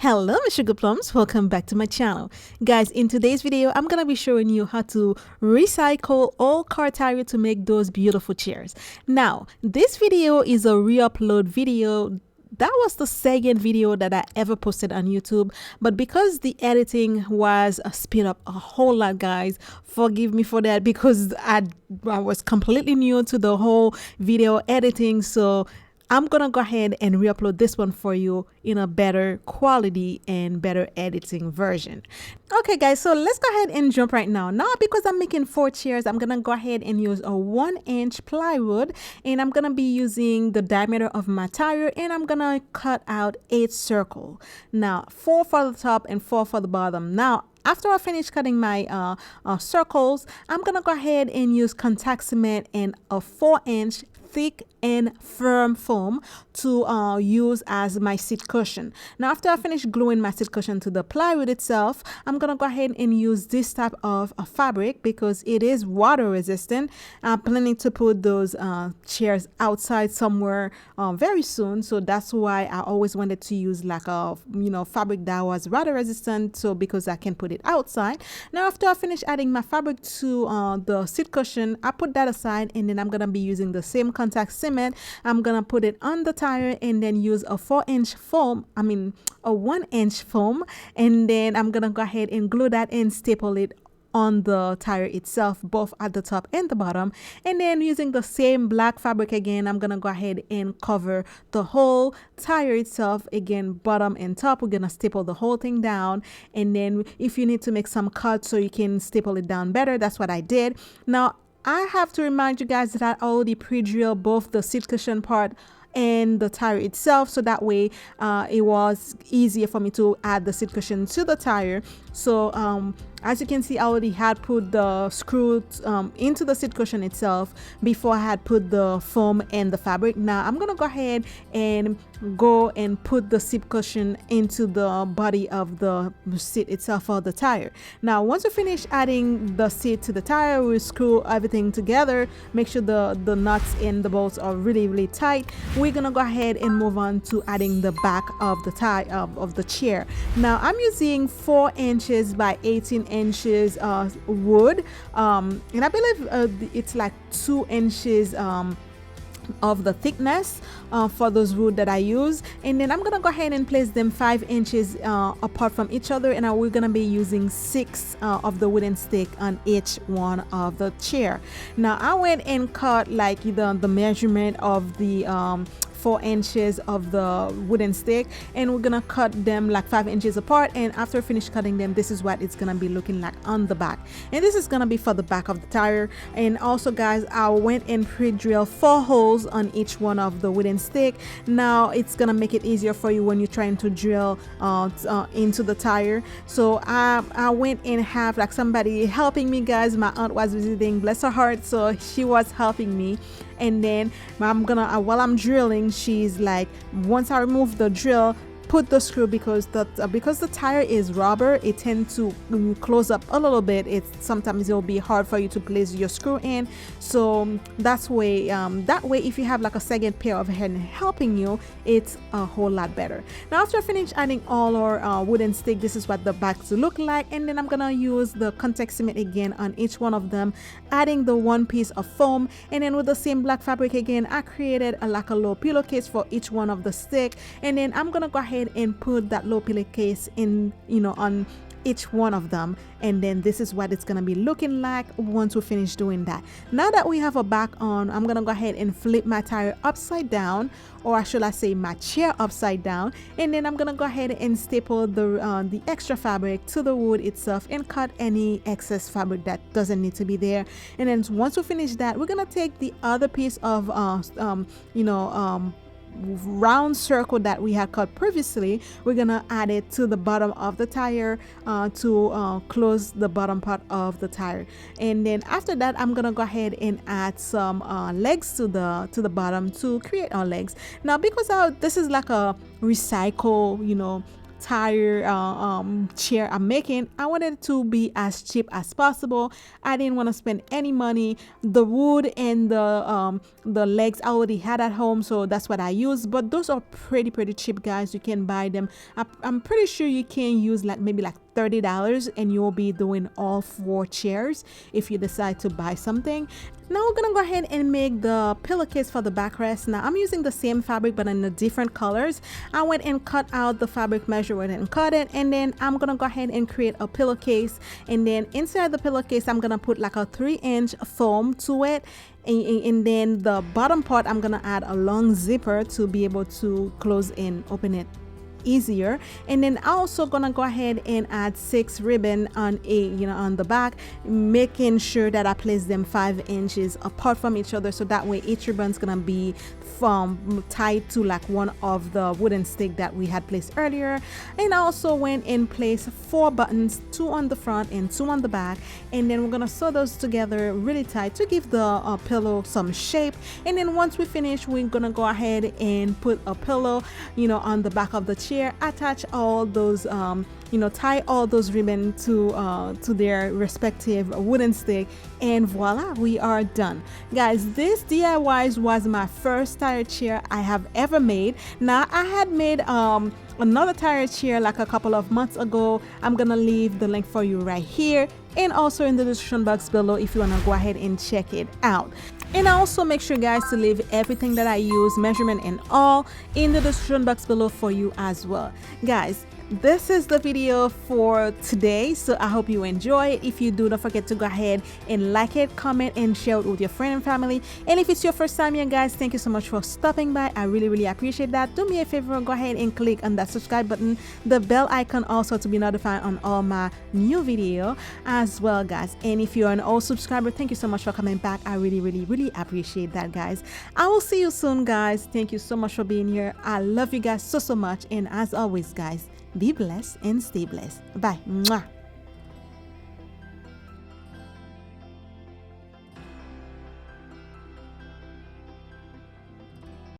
Hello, my Sugarplums, welcome back to my channel. Guys, in today's video, I'm going to be showing you how to recycle all car tire to make those beautiful chairs. Now, this video is a re-upload video. That was the second video that I ever posted on YouTube, but because the editing was speed up a whole lot, guys, forgive me for that because I was completely new to the whole video editing. So I'm gonna go ahead and re-upload this one for you in a better quality and better editing version. Okay guys, so let's go ahead and jump right now. Now because I'm making 4 chairs, I'm gonna go ahead and use a 1-inch plywood, and I'm gonna be using the diameter of my tire, and I'm gonna cut out 8 circles. Now 4 for the top and 4 for the bottom. Now after I finish cutting my circles, I'm gonna go ahead and use contact cement and a 4-inch thick and firm foam to use as my seat cushion. Now after I finish gluing my seat cushion to the plywood itself, I'm gonna go ahead and use this type of fabric because it is water resistant. I'm planning to put those chairs outside somewhere very soon, so that's why I always wanted to use like a fabric that was water resistant, so because I can put it outside. Now after I finish adding my fabric to the seat cushion, I put that aside, and then I'm gonna be using the same contact cement. I'm gonna put it on the tire and then use a 1-inch foam, and then I'm gonna go ahead and glue that and staple it on the tire itself, both at the top and the bottom. And then using the same black fabric again, I'm gonna go ahead and cover the whole tire itself again, bottom and top. We're gonna staple the whole thing down, and then if you need to make some cuts so you can staple it down better, that's what I did. Now I have to remind you guys that I already pre-drilled both the seat cushion part and the tire itself, so that way it was easier for me to add the seat cushion to the tire. So as you can see, I already had put the screw into the seat cushion itself before I had put the foam and the fabric. Now I'm gonna go ahead and go and put the seat cushion into the body of the seat itself or the tire. Now once we finish adding the seat to the tire, we screw everything together, make sure the nuts and the bolts are really tight. We're gonna go ahead and move on to adding the back of the tire of the chair. Now I'm using 4 inches by 18 inches wood, and I believe it's like 2 inches of the thickness for those wood that I use. And then I'm gonna go ahead and place them 5 inches apart from each other, and we're gonna be using 6 of the wooden stick on each one of the chair. Now I went and cut like the measurement of the 4 inches of the wooden stick, and we're gonna cut them like 5 inches apart. And after I finish cutting them, this is what it's gonna be looking like on the back, and this is gonna be for the back of the tire. And also guys, I went and pre-drilled 4 holes on each one of the wooden stick. Now it's gonna make it easier for you when you're trying to drill into the tire. So I went and have like somebody helping me, guys. My aunt was visiting, bless her heart, so she was helping me. And then I'm gonna while I'm drilling, she's like, once I remove the drill, put the screw, because the tire is rubber, it tends to close up a little bit. Sometimes it'll be hard for you to place your screw in, so that way if you have like a second pair of hands helping you, it's a whole lot better. Now after I finish adding all our wooden stick, this is what the backs look like. And then I'm gonna use the contact cement again on each one of them, adding the 1 piece of foam, and then with the same black fabric again, I created like a low pillowcase for each one of the stick. And then I'm gonna go ahead and put that low pillowcase in on each one of them, and then this is what it's gonna be looking like once we finish doing that. Now that we have a back on, I'm gonna go ahead and flip my tire upside down, or should I say my chair upside down, and then I'm gonna go ahead and staple the extra fabric to the wood itself and cut any excess fabric that doesn't need to be there. And then once we finish that, we're gonna take the other piece of round circle that we had cut previously. We're gonna add it to the bottom of the tire to close the bottom part of the tire. And then after that, I'm gonna go ahead and add some legs to the bottom to create our legs. Now because this is like a recycle tire chair I'm making, I wanted it to be as cheap as possible. I didn't want to spend any money. The wood and the legs I already had at home, so that's what I used. But those are pretty cheap, guys. You can buy them. I'm pretty sure you can use like maybe like $30 and you'll be doing all 4 chairs if you decide to buy something. Now we're gonna go ahead and make the pillowcase for the backrest. Now I'm using the same fabric but in the different colors. I went and cut out the fabric, measure it and cut it, and then I'm gonna go ahead and create a pillowcase. And then inside the pillowcase I'm gonna put like a 3-inch foam to it. And then the bottom part I'm gonna add a long zipper to be able to close and open it easier. And then I'm also gonna go ahead and add 6 ribbon on on the back, making sure that I place them 5 inches apart from each other, so that way each ribbon's gonna be tied to like one of the wooden stick that we had placed earlier. And I also went and placed 4 buttons, 2 on the front and 2 on the back, and then we're gonna sew those together really tight to give the pillow some shape. And then once we finish, we're gonna go ahead and put a pillow on the back of the chair, attach all those tie all those ribbons to their respective wooden stick, and voila, we are done. Guys, this DIY was my first tire chair I have ever made. Now I had made another tire chair like a couple of months ago. I'm gonna leave the link for you right here and also in the description box below if you want to go ahead and check it out. And I also make sure, guys, to leave everything that I use, measurement and all, in the description box below for you as well. Guys, this is the video for today, so I hope you enjoy it. If you do, don't forget to go ahead and like it, comment and share it with your friend and family. And if it's your first time here, guys, thank you so much for stopping by. I really appreciate that. Do me a favor, go ahead and click on that subscribe button, the bell icon also, to be notified on all my new video as well, guys. And if you're an old subscriber, thank you so much for coming back. I really appreciate that, guys. I will see you soon, guys. Thank you so much for being here. I love you guys so much, and as always, guys, be blessed and stay blessed. Bye. Mwah.